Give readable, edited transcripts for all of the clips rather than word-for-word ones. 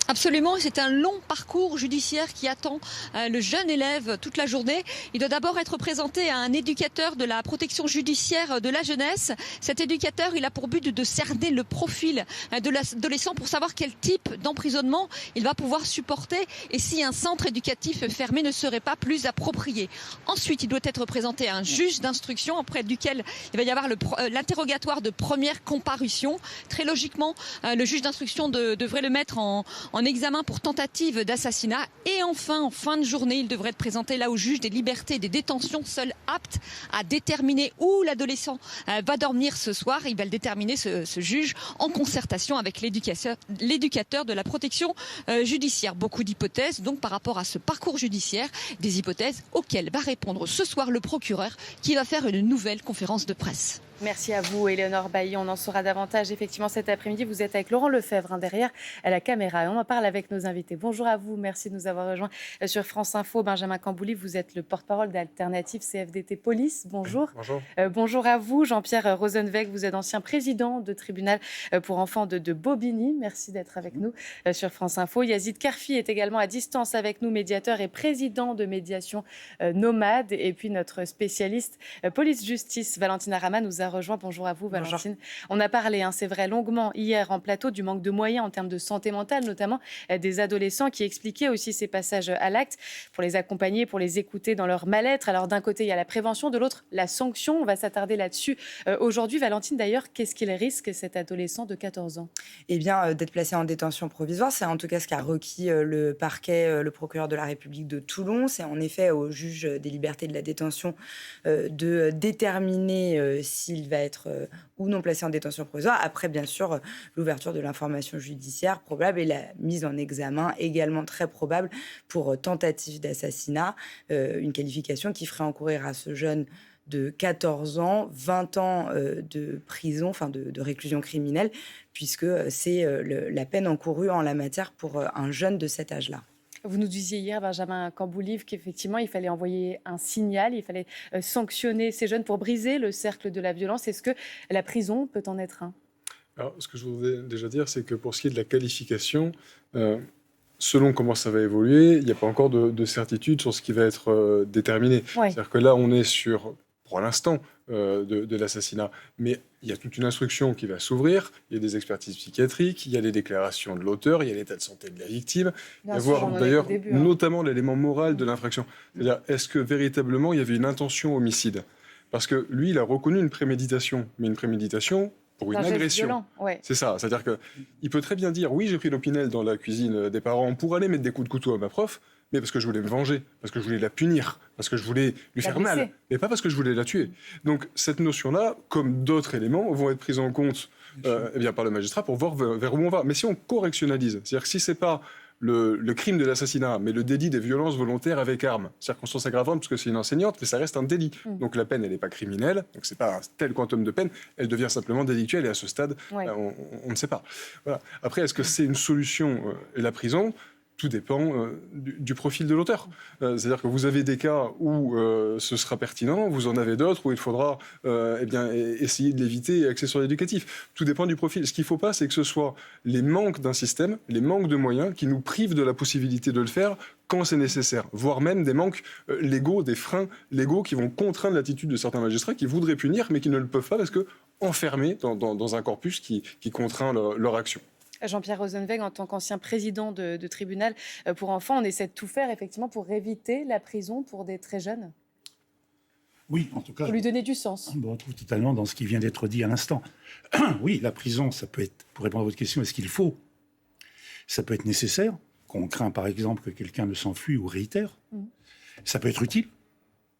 Absolument, c'est un long parcours judiciaire qui attend le jeune élève toute la journée. Il doit d'abord être présenté à un éducateur de la protection judiciaire de la jeunesse. Cet éducateur, il a pour but de cerner le profil de l'adolescent pour savoir quel type d'emprisonnement il va pouvoir supporter et si un centre éducatif fermé ne serait pas plus approprié. Ensuite, il doit être présenté à un juge d'instruction auprès duquel il va y avoir l'interrogatoire de première comparution. Très logiquement, le juge d'instruction devrait le mettre en examen pour tentative d'assassinat. Et enfin, en fin de journée, il devrait être présenté là au juge des libertés et des détentions, seul apte à déterminer où l'adolescent va dormir ce soir. Il va le déterminer, ce juge, en concertation avec l'éducateur de la protection judiciaire. Beaucoup d'hypothèses, donc, par rapport à ce parcours judiciaire, des hypothèses auxquelles va répondre ce soir le procureur qui va faire une nouvelle conférence de presse. Merci à vous, Éléonore Bailly. On en saura davantage effectivement cet après-midi. Vous êtes avec Laurent Lefebvre derrière à la caméra. Et on en parle avec nos invités. Bonjour à vous. Merci de nous avoir rejoints sur France Info. Benjamin Cambouli, vous êtes le porte-parole d'Alternative CFDT Police. Bonjour. Bonjour. Bonjour à vous, Jean-Pierre Rosenweg. Vous êtes ancien président de tribunal pour enfants de Bobigny. Merci d'être avec nous sur France Info. Yazid Karfi est également à distance avec nous, médiateur et président de médiation nomade. Et puis notre spécialiste police-justice, Valentine Arama, nous a rejoint. Bonjour à vous, Valentine. Bonjour. On a parlé, c'est vrai, longuement hier en plateau du manque de moyens en termes de santé mentale, notamment des adolescents qui expliquaient aussi ces passages à l'acte pour les accompagner, pour les écouter dans leur mal-être. Alors d'un côté, il y a la prévention, de l'autre, la sanction. On va s'attarder là-dessus aujourd'hui. Valentine, d'ailleurs, qu'est-ce qu'il risque, cet adolescent de 14 ans ? Eh bien, d'être placé en détention provisoire. C'est en tout cas ce qu'a requis le parquet, le procureur de la République de Toulon. C'est en effet au juge des libertés et de la détention de déterminer s'il va être ou non placé en détention provisoire. Après, bien sûr, l'ouverture de l'information judiciaire probable et la mise en examen également très probable pour tentative d'assassinat. Une qualification qui ferait encourir à ce jeune de 14 ans, 20 ans de prison, enfin de réclusion criminelle, puisque c'est la peine encourue en la matière pour un jeune de cet âge-là. Vous nous disiez hier, Benjamin Cambouli, qu'effectivement, il fallait envoyer un signal, il fallait sanctionner ces jeunes pour briser le cercle de la violence. Est-ce que la prison peut en être un ? Alors, ce que je voudrais déjà dire, c'est que pour ce qui est de la qualification, selon comment ça va évoluer, il n'y a pas encore de certitude sur ce qui va être déterminé. Ouais. C'est-à-dire que là, on est sur, pour l'instant, de l'assassinat. Mais il y a toute une instruction qui va s'ouvrir, il y a des expertises psychiatriques, il y a les déclarations de l'auteur, il y a l'état de santé de la victime, il y a voir d'ailleurs notamment l'élément moral de l'infraction. C'est-à-dire, est-ce que véritablement il y avait une intention homicide ? Parce que lui, il a reconnu une préméditation, mais une préméditation pour une agression. Ouais. C'est ça, c'est-à-dire qu'il peut très bien dire « oui, j'ai pris l'opinel dans la cuisine des parents pour aller mettre des coups de couteau à ma prof », mais parce que je voulais me venger, parce que je voulais la punir, parce que je voulais lui faire mal, mais pas parce que je voulais la tuer. Donc cette notion-là, comme d'autres éléments, vont être prises en compte eh bien, par le magistrat pour voir vers où on va. Mais si on correctionnalise, c'est-à-dire que si c'est pas le crime de l'assassinat, mais le délit des violences volontaires avec arme, circonstance aggravante, parce que c'est une enseignante, mais ça reste un délit. Donc la peine, elle n'est pas criminelle, donc c'est pas un tel quantum de peine, elle devient simplement délictuelle, et à ce stade, on ne sait pas. Voilà. Après, est-ce que c'est une solution, la prison ? Tout dépend du profil de l'auteur. C'est-à-dire que vous avez des cas où ce sera pertinent, vous en avez d'autres où il faudra essayer de l'éviter et axer sur l'éducatif. Tout dépend du profil. Ce qu'il ne faut pas, c'est que ce soit les manques d'un système, les manques de moyens qui nous privent de la possibilité de le faire quand c'est nécessaire, voire même des manques légaux, des freins légaux qui vont contraindre l'attitude de certains magistrats qui voudraient punir mais qui ne le peuvent pas parce qu'enfermés dans un corpus qui contraint leur action. Jean-Pierre Rosenweg, en tant qu'ancien président de tribunal pour enfants, on essaie de tout faire effectivement pour éviter la prison pour des très jeunes ? Oui, en tout cas. Pour lui donner du sens. On retrouve totalement dans ce qui vient d'être dit à l'instant. Oui, la prison, ça peut être, pour répondre à votre question, est-ce qu'il faut ? Ça peut être nécessaire, qu'on craint par exemple que quelqu'un ne s'enfuit ou réitère. Ça peut être utile.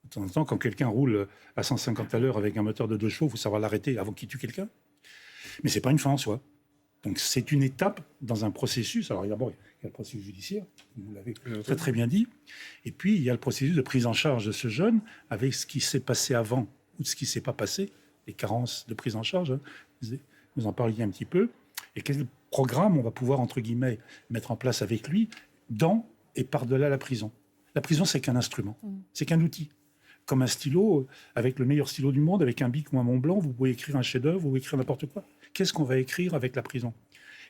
De temps en temps, quand quelqu'un roule à 150 à l'heure avec un moteur de 2 chevaux, il faut savoir l'arrêter avant qu'il tue quelqu'un. Mais c'est pas une fin en soi. Donc c'est une étape dans un processus. Alors d'abord, il y a le processus judiciaire, vous l'avez très très bien dit. Et puis il y a le processus de prise en charge de ce jeune avec ce qui s'est passé avant ou ce qui ne s'est pas passé, les carences de prise en charge. Vous en parliez un petit peu. Et quel programme on va pouvoir, entre guillemets, mettre en place avec lui dans et par-delà la prison. La prison, c'est qu'un instrument, c'est qu'un outil. Comme un stylo, avec le meilleur stylo du monde, avec un bic ou un Mont Blanc, vous pouvez écrire un chef-d'œuvre ou écrire n'importe quoi. Qu'est-ce qu'on va écrire avec la prison ?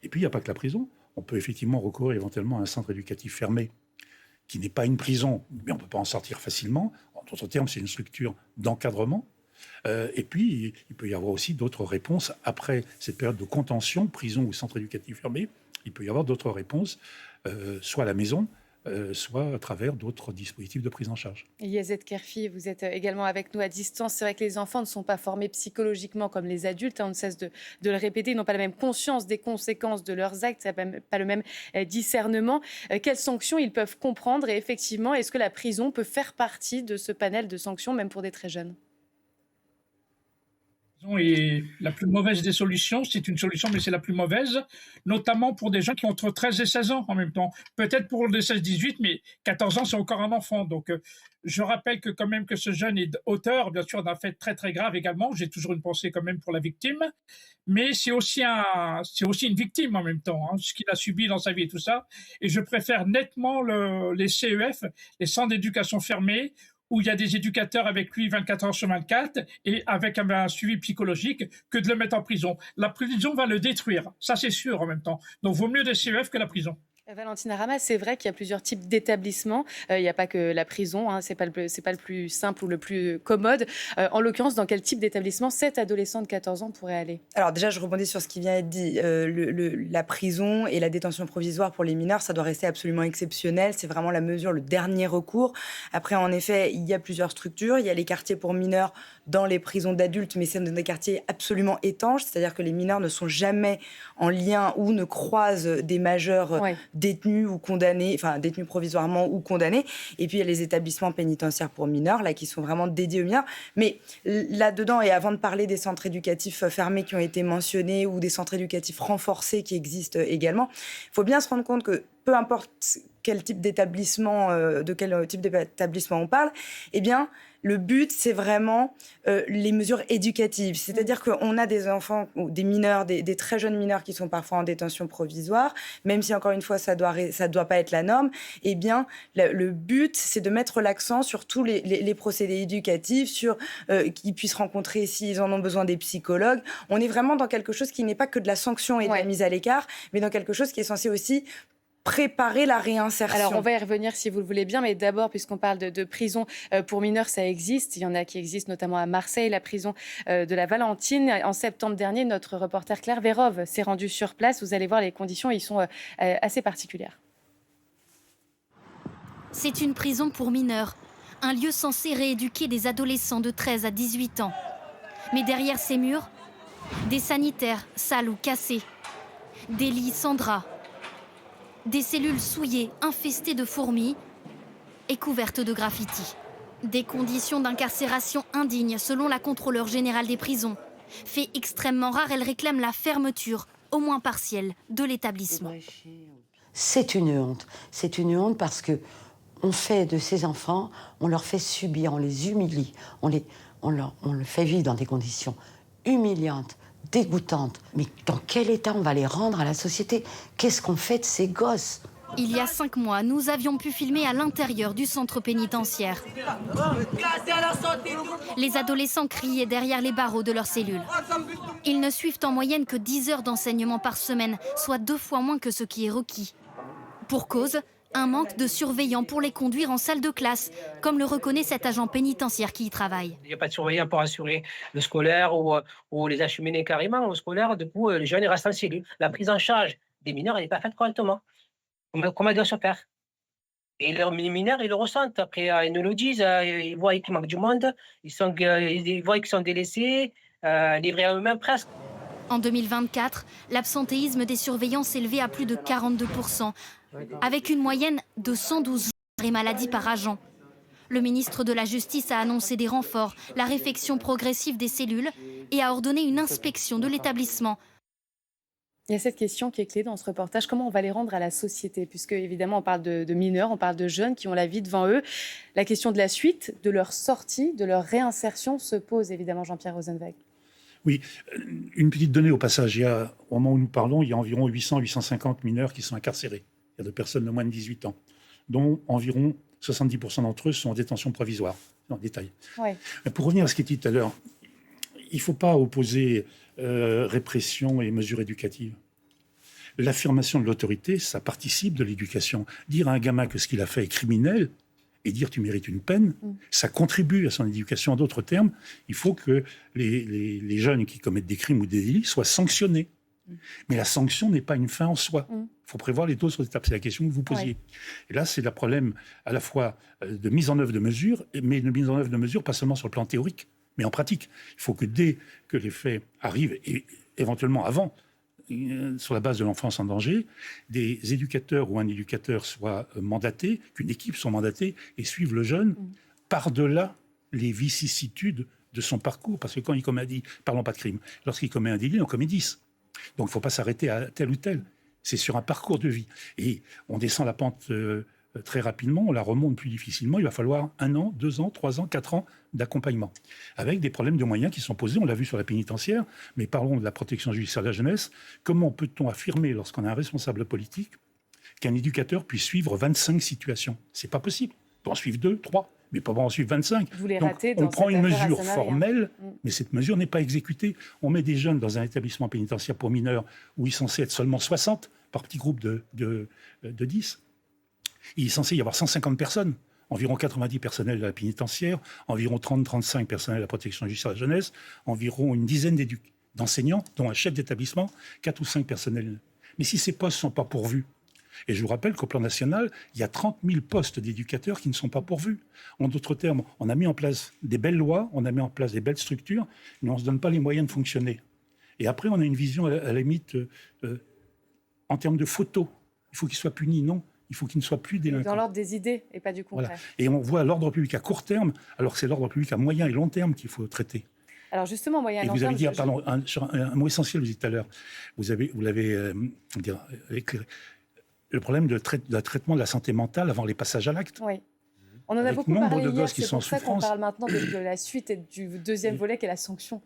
Et puis, il n'y a pas que la prison. on peut effectivement recourir éventuellement à un centre éducatif fermé, qui n'est pas une prison, mais on ne peut pas en sortir facilement. En d'autres termes, c'est une structure d'encadrement. Et puis, il peut y avoir aussi d'autres réponses. Après cette période de contention, prison ou centre éducatif fermé, il peut y avoir d'autres réponses, soit à la maison, soit à travers d'autres dispositifs de prise en charge. Yazid Kerfi, vous êtes également avec nous à distance. C'est vrai que les enfants ne sont pas formés psychologiquement comme les adultes. On ne cesse de le répéter. Ils n'ont pas la même conscience des conséquences de leurs actes. Ils n'ont pas le même discernement. Quelles sanctions ils peuvent comprendre? Et effectivement, est-ce que la prison peut faire partie de ce panel de sanctions, même pour des très jeunes? Et la plus mauvaise des solutions, c'est une solution, mais c'est la plus mauvaise, notamment pour des gens qui ont entre 13 et 16 ans en même temps. Peut-être pour les 16-18, mais 14 ans, c'est encore un enfant. Donc, je rappelle que quand même que ce jeune est auteur, bien sûr, d'un fait très, très grave également. J'ai toujours une pensée quand même pour la victime. Mais c'est aussi une victime en même temps, ce qu'il a subi dans sa vie et tout ça. Et je préfère nettement les CEF, les centres d'éducation fermés, où il y a des éducateurs avec lui 24 heures sur 24 et avec un suivi psychologique, que de le mettre en prison. La prison va le détruire, ça c'est sûr en même temps. Donc vaut mieux des CEF que la prison. Valentine Arama, c'est vrai qu'il y a plusieurs types d'établissements. Il n'y a pas que la prison, c'est pas le plus simple ou le plus commode. En l'occurrence, dans quel type d'établissement cet adolescent de 14 ans pourrait aller? Alors déjà, je rebondis sur ce qui vient d'être dit. La prison et la détention provisoire pour les mineurs, ça doit rester absolument exceptionnel. C'est vraiment la mesure, le dernier recours. Après, en effet, il y a plusieurs structures. Il y a les quartiers pour mineurs dans les prisons d'adultes, mais c'est des quartiers absolument étanches. C'est-à-dire que les mineurs ne sont jamais en lien ou ne croisent des majeurs détenus ou condamnés, enfin détenus provisoirement ou condamnés. Et puis il y a les établissements pénitentiaires pour mineurs, là, qui sont vraiment dédiés aux mineurs. Mais là-dedans, et avant de parler des centres éducatifs fermés qui ont été mentionnés ou des centres éducatifs renforcés qui existent également, il faut bien se rendre compte que peu importe quel type d'établissement, de quel type d'établissement on parle, eh bien, le but, c'est vraiment les mesures éducatives. C'est-à-dire qu'on a des enfants, ou des mineurs, des très jeunes mineurs qui sont parfois en détention provisoire, même si, encore une fois, ça doit pas être la norme. Eh bien, le but, c'est de mettre l'accent sur tous les procédés éducatifs, sur qu'ils puissent rencontrer, s'ils en ont besoin, des psychologues. On est vraiment dans quelque chose qui n'est pas que de la sanction et de la mise à l'écart, mais dans quelque chose qui est censé aussi préparer la réinsertion. Alors, on va y revenir si vous le voulez bien, mais d'abord, puisqu'on parle de prison pour mineurs, ça existe. Il y en a qui existent notamment à Marseille, la prison de la Valentine. En septembre dernier, notre reporter Claire Vérove s'est rendue sur place. Vous allez voir, les conditions y sont assez particulières. C'est une prison pour mineurs, un lieu censé rééduquer des adolescents de 13 à 18 ans. Mais derrière ces murs, des sanitaires sales ou cassés, des lits sans drap, des cellules souillées, infestées de fourmis et couvertes de graffitis. Des conditions d'incarcération indignes selon la contrôleure générale des prisons. Fait extrêmement rare, elle réclame la fermeture, au moins partielle, de l'établissement. C'est une honte. C'est une honte parce que on fait de ces enfants, on leur fait subir, on les humilie, on le fait vivre dans des conditions humiliantes, dégoûtantes. Mais dans quel état on va les rendre à la société? Qu'est-ce qu'on fait de ces gosses? Il y a 5 mois, nous avions pu filmer à l'intérieur du centre pénitentiaire. Les adolescents criaient derrière les barreaux de leurs cellules. Ils ne suivent en moyenne que 10 heures d'enseignement par semaine, soit 2 fois moins que ce qui est requis. Pour cause, un manque de surveillants pour les conduire en salle de classe, comme le reconnaît cet agent pénitentiaire qui y travaille. Il n'y a pas de surveillant pour assurer le scolaire ou les acheminer carrément au scolaire. Du coup, les jeunes restent en cellule. La prise en charge des mineurs n'est pas faite correctement. Comment elle doit se faire? Et les mineurs, ils le ressentent. Après, ils nous le disent, ils voient qu'il manque du monde, ils voient qu'ils sont délaissés, livrés à eux-mêmes presque. En 2024, l'absentéisme des surveillants s'élevait à plus de 42%, avec une moyenne de 112 arrêts maladie par agent. Le ministre de la Justice a annoncé des renforts, la réfection progressive des cellules et a ordonné une inspection de l'établissement. Il y a cette question qui est clé dans ce reportage. Comment on va les rendre à la société? Puisque, évidemment, on parle de mineurs, on parle de jeunes qui ont la vie devant eux. La question de la suite, de leur sortie, de leur réinsertion se pose, évidemment, Jean-Pierre Rosenweg. Oui, une petite donnée au passage. Au moment où nous parlons, il y a environ 800-850 mineurs qui sont incarcérés. Il y a de personnes de moins de 18 ans, dont environ 70% d'entre eux sont en détention provisoire. En détail. Ouais. Pour revenir à ce qui était dit tout à l'heure, il ne faut pas opposer répression et mesures éducatives. l'affirmation de l'autorité, ça participe de l'éducation. Dire à un gamin que ce qu'il a fait est criminel et dire tu mérites une peine, ça contribue à son éducation. En d'autres termes, il faut que les jeunes qui commettent des crimes ou des délits soient sanctionnés. Mais la sanction n'est pas une fin en soi. Il faut prévoir les d'autres étapes. C'est la question que vous posiez. Et là, c'est le problème à la fois de mise en œuvre de mesures, mais de mise en œuvre de mesures pas seulement sur le plan théorique, mais en pratique. Il faut que dès que les faits arrivent, et éventuellement avant, sur la base de l'enfance en danger, des éducateurs ou un éducateur soit mandaté, qu'une équipe soit mandatée et suive le jeune par-delà les vicissitudes de son parcours. Parce que quand il commet un délit, parlons pas de crime, lorsqu'il commet un délit, il en commet 10. Donc il ne faut pas s'arrêter à tel ou tel. C'est sur un parcours de vie. Et on descend la pente très rapidement, on la remonte plus difficilement. Il va falloir 1 an, 2 ans, 3 ans, 4 ans d'accompagnement. Avec des problèmes de moyens qui sont posés, on l'a vu sur la pénitentiaire, mais parlons de la protection judiciaire de la jeunesse. Comment peut-on affirmer, lorsqu'on a un responsable politique, qu'un éducateur puisse suivre 25 situations? C'est pas possible. On peut en suivre 2, 3, mais pas en suivre 25. Donc, on prend une mesure formelle, mais cette mesure n'est pas exécutée. On met des jeunes dans un établissement pénitentiaire pour mineurs où il est censé être seulement 60 par petit groupe de 10. Il est censé y avoir 150 personnes, environ 90 personnels de la pénitentiaire, environ 30-35 personnels de la protection judiciaire de la jeunesse, environ une dizaine d'enseignants, dont un chef d'établissement, 4 ou 5 personnels. Mais si ces postes ne sont pas pourvus, et je vous rappelle qu'au plan national, il y a 30 000 postes d'éducateurs qui ne sont pas pourvus. En d'autres termes, on a mis en place des belles lois, on a mis en place des belles structures, mais on ne se donne pas les moyens de fonctionner. Et après, on a une vision, à la limite, en termes de photos. Il faut qu'ils soient punis, non. Il faut qu'ils ne soient plus délinquants. Dans l'ordre des idées et pas du concret. Voilà. Et on voit l'ordre public à court terme, alors que c'est l'ordre public à moyen et long terme qu'il faut traiter. Alors justement, moyen et long terme... Et vous avez dit, pardon, sur un mot essentiel, vous dites tout à l'heure, vous l'avez éclairé. Le problème de traitement de la santé mentale avant les passages à l'acte. Oui. On en a beaucoup nombre parlé de hier, gosses qui c'est sont en pour ça qu'on souffrance. parle maintenant de la suite et du deuxième volet qui est la sanction.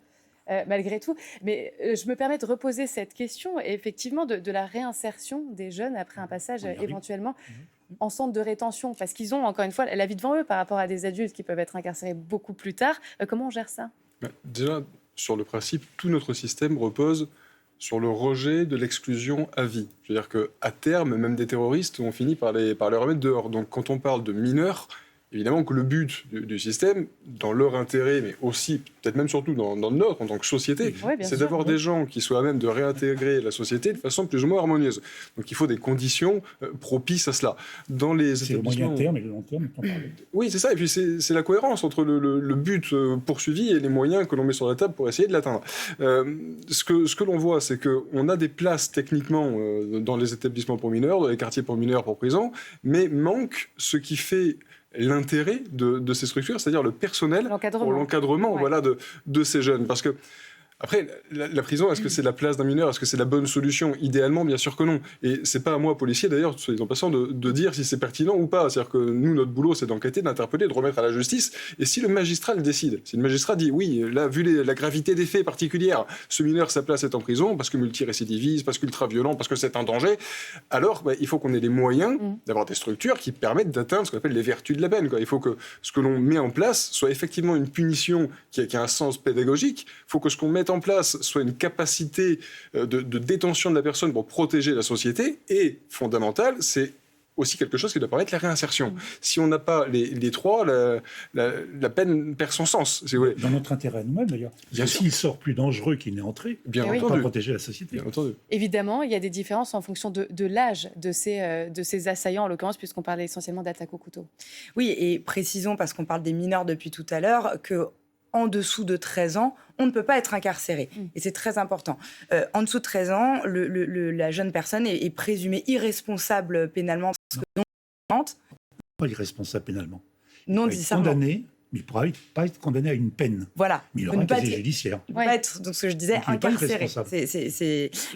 Malgré tout. Mais je me permets de reposer cette question, effectivement, de la réinsertion des jeunes après un passage éventuellement en centre de rétention, parce qu'ils ont, encore une fois, la vie devant eux par rapport à des adultes qui peuvent être incarcérés beaucoup plus tard. Comment on gère ça? Déjà, sur le principe, tout notre système repose sur le rejet de l'exclusion à vie. C'est-à-dire qu'à terme, même des terroristes, on finit par les remettre dehors. Donc quand on parle de mineurs, évidemment que le but du système, dans leur intérêt, mais aussi, peut-être même surtout dans le nôtre, en tant que société, c'est d'avoir des gens qui soient à même de réintégrer la société de façon plus ou moins harmonieuse. Donc il faut des conditions propices à cela. Dans les c'est le moyen terme et le long terme. Oui, c'est ça. Et puis c'est la cohérence entre le but poursuivi et les moyens que l'on met sur la table pour essayer de l'atteindre. Ce que l'on voit, c'est qu'on a des places techniquement dans les établissements pour mineurs, dans les quartiers pour mineurs, pour prison, mais manque ce qui fait l'intérêt de ces structures, c'est-à-dire le personnel pour l'encadrement de ces jeunes. Parce que, après, la prison, est-ce que c'est la place d'un mineur? Est-ce que c'est la bonne solution? Idéalement, bien sûr que non. Et c'est pas à moi, policier, d'ailleurs, soyez en passant, de dire si c'est pertinent ou pas. C'est-à-dire que nous, notre boulot, c'est d'enquêter, d'interpeller, de remettre à la justice. Et si le magistrat le décide, si le magistrat dit, oui, là, vu la gravité des faits particulière, ce mineur, sa place est en prison, parce que multirécidiviste, parce qu'ultra-violent, parce que c'est un danger, alors il faut qu'on ait les moyens d'avoir des structures qui permettent d'atteindre ce qu'on appelle les vertus de la peine. Il faut que ce que l'on met en place soit effectivement une punition qui a un sens pédagogique. Il faut que ce qu'on mette en place soit une capacité de détention de la personne pour protéger la société, et fondamental, c'est aussi quelque chose qui doit permettre la réinsertion. Si on n'a pas les trois, la peine perd son sens, si vous voulez. Dans notre intérêt animal, d'ailleurs. S'il sort plus dangereux qu'il n'est entré, bien entendu, pour protéger la société. Bien entendu. Évidemment, il y a des différences en fonction de l'âge de ces assaillants, en l'occurrence, puisqu'on parlait essentiellement d'attaques au couteau. Oui, et précisons, parce qu'on parle des mineurs depuis tout à l'heure, que en dessous de 13 ans, on ne peut pas être incarcéré. Et c'est très important. En dessous de 13 ans, la jeune personne est présumée irresponsable pénalement. Parce que non, pas irresponsable pénalement. Non discernement. Condamné, mais il ne pourra pas être condamné à une peine. Voilà. Mais il aura un casier judiciaire. Il ne peut pas être, donc ce que je disais, incarcéré.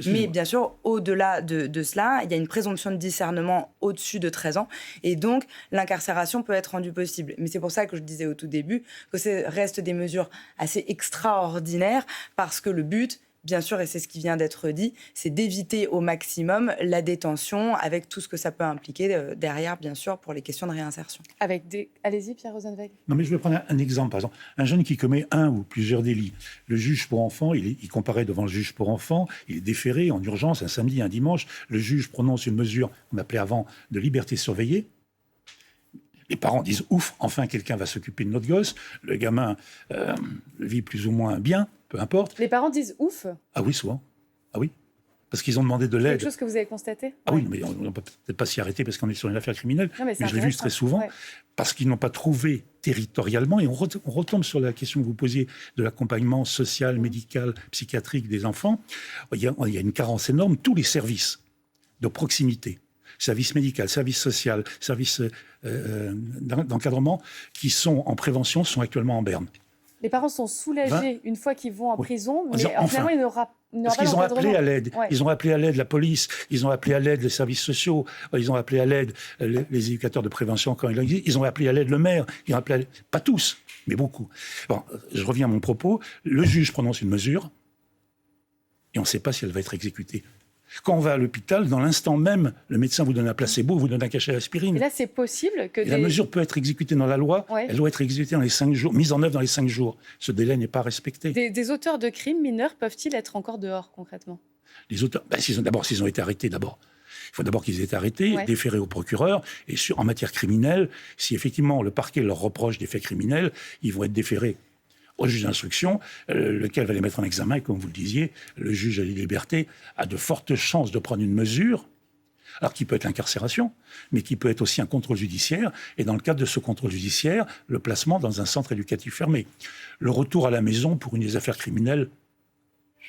Mais bien sûr, au-delà de cela, il y a une présomption de discernement au-dessus de 13 ans. Et donc, l'incarcération peut être rendue possible. Mais c'est pour ça que je disais au tout début que ça reste des mesures assez extraordinaires, parce que le but, bien sûr, et c'est ce qui vient d'être dit, c'est d'éviter au maximum la détention avec tout ce que ça peut impliquer derrière, bien sûr, pour les questions de réinsertion. Allez-y, Pierre Rosenweg. Non, mais je vais prendre un exemple. Par exemple, un jeune qui commet un ou plusieurs délits. Le juge pour enfants, il comparaît devant le juge pour enfants, il est déféré en urgence un samedi, un dimanche. Le juge prononce une mesure qu'on appelait avant de liberté surveillée. Les parents disent « ouf, enfin quelqu'un va s'occuper de notre gosse ». Le gamin vit plus ou moins bien, peu importe. Les parents disent « ouf ». Ah oui, souvent. Ah oui. Parce qu'ils ont demandé de C'est l'aide. quelque chose que vous avez constaté? Ah oui, mais on ne peut peut-être pas s'y arrêter parce qu'on est sur une affaire criminelle. Non, mais je l'ai vu très souvent. Ouais. Parce qu'ils n'ont pas trouvé territorialement. Et on retombe sur la question que vous posiez de l'accompagnement social, médical, psychiatrique des enfants. Il y a une carence énorme. Tous les services de proximité, service médical, service social, service d'encadrement qui sont en prévention sont actuellement en berne. Les parents sont soulagés une fois qu'ils vont en prison, mais finalement, il n'y aura parce qu'ils ont appelé à l'aide. Ouais. Ils ont appelé à l'aide la police, ils ont appelé à l'aide les services sociaux, ils ont appelé à l'aide les éducateurs de prévention quand il existe, ils ont appelé à l'aide le maire, ils ont appelé à l'aide, pas tous, mais beaucoup. Bon, je reviens à mon propos. Le juge prononce une mesure et on ne sait pas si elle va être exécutée. Quand on va à l'hôpital, dans l'instant même, le médecin vous donne un placebo, vous donne un cachet d'aspirine. Et là, c'est possible que la mesure peut être exécutée dans la loi, elle doit être exécutée dans les 5 jours, mise en œuvre dans les 5 jours. Ce délai n'est pas respecté. Des auteurs de crimes mineurs peuvent-ils être encore dehors, concrètement? Les auteurs, s'ils ont été arrêtés d'abord. Il faut d'abord qu'ils aient été arrêtés, déférés au procureur, et en matière criminelle, si effectivement le parquet leur reproche des faits criminels, ils vont être déférés au juge d'instruction, lequel va les mettre en examen. Et comme vous le disiez, le juge à la liberté a de fortes chances de prendre une mesure, alors qui peut être l'incarcération, mais qui peut être aussi un contrôle judiciaire. Et dans le cadre de ce contrôle judiciaire, le placement dans un centre éducatif fermé. Le retour à la maison pour une des affaires criminelles,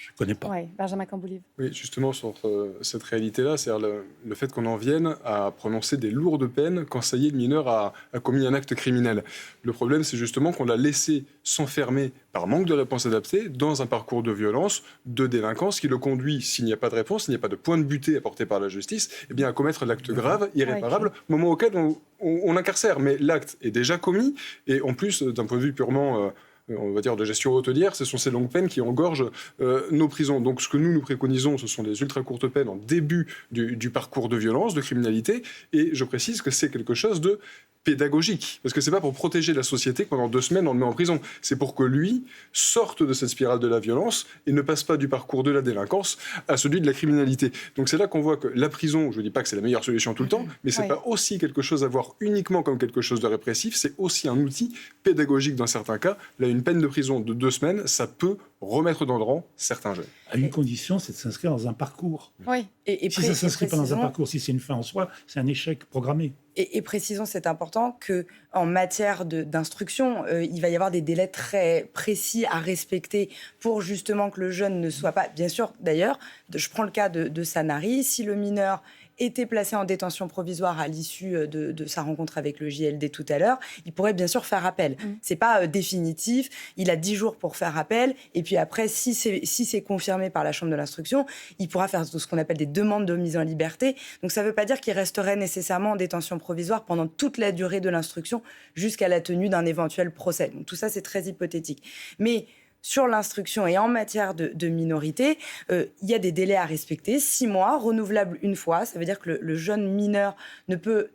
je ne connais pas. Oui, Benjamin Camboulive. Oui, justement, sur cette réalité-là, c'est-à-dire le fait qu'on en vienne à prononcer des lourdes peines quand ça y est, le mineur a commis un acte criminel. Le problème, c'est justement qu'on l'a laissé s'enfermer par manque de réponse adaptée dans un parcours de violence, de délinquance, qui le conduit, s'il n'y a pas de réponse, s'il n'y a pas de point de butée apporté par la justice, eh bien, à commettre l'acte grave, irréparable, au moment auquel on l'incarcère. Mais l'acte est déjà commis, et en plus, d'un point de vue purement... on va dire de gestion hôtelière, ce sont ces longues peines qui engorgent nos prisons. Donc ce que nous préconisons, ce sont des ultra courtes peines en début du parcours de violence, de criminalité, et je précise que c'est quelque chose de pédagogique, parce que c'est pas pour protéger la société que pendant 2 semaines on le met en prison, c'est pour que lui sorte de cette spirale de la violence et ne passe pas du parcours de la délinquance à celui de la criminalité. Donc c'est là qu'on voit que la prison, je dis pas que c'est la meilleure solution tout le temps, mais c'est pas aussi quelque chose à voir uniquement comme quelque chose de répressif, c'est aussi un outil pédagogique dans certains cas. Là, une peine de prison de 2 semaines, ça peut remettre dans le rang certains jeunes. À une condition, c'est de s'inscrire dans un parcours. Oui. Et si ça ne s'inscrit pas dans un parcours, si c'est une fin en soi, c'est un échec programmé. Et précisons, c'est important, qu'en matière d'instruction, il va y avoir des délais très précis à respecter pour justement que le jeune ne soit pas... Bien sûr, d'ailleurs, je prends le cas de Sanary, si le mineur était placé en détention provisoire à l'issue de sa rencontre avec le JLD tout à l'heure, il pourrait bien sûr faire appel. C'est pas définitif, il a 10 jours pour faire appel, et puis après, si c'est confirmé par la chambre de l'instruction, il pourra faire ce qu'on appelle des demandes de mise en liberté. Donc ça veut pas dire qu'il resterait nécessairement en détention provisoire pendant toute la durée de l'instruction jusqu'à la tenue d'un éventuel procès. Donc tout ça, c'est très hypothétique. Mais sur l'instruction et en matière de minorité, il y a des délais à respecter. 6 mois, renouvelables une fois. Ça veut dire que le jeune mineur ne peut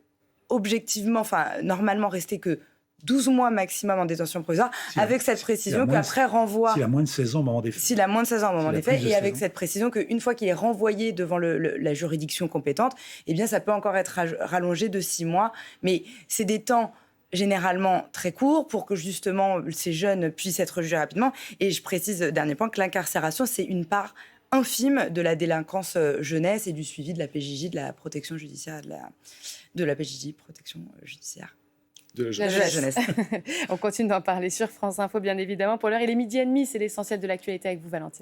normalement rester que 12 mois maximum en détention provisoire, avec cette précision qu'après renvoi... S'il a moins de 16 ans au moment des faits. S'il a moins de 16 ans au moment des faits, et avec cette précision qu'une fois qu'il est renvoyé devant la juridiction compétente, eh bien ça peut encore être rallongé de 6 mois. Mais c'est des temps généralement très court pour que justement ces jeunes puissent être jugés rapidement. Et je précise, dernier point, que l'incarcération, c'est une part infime de la délinquance jeunesse et du suivi de la PJJ, de la protection judiciaire, de la PJJ, protection judiciaire. De la jeunesse. On continue d'en parler sur France Info, bien évidemment. Pour l'heure, il est 12h30, c'est l'essentiel de l'actualité avec vous, Valentine.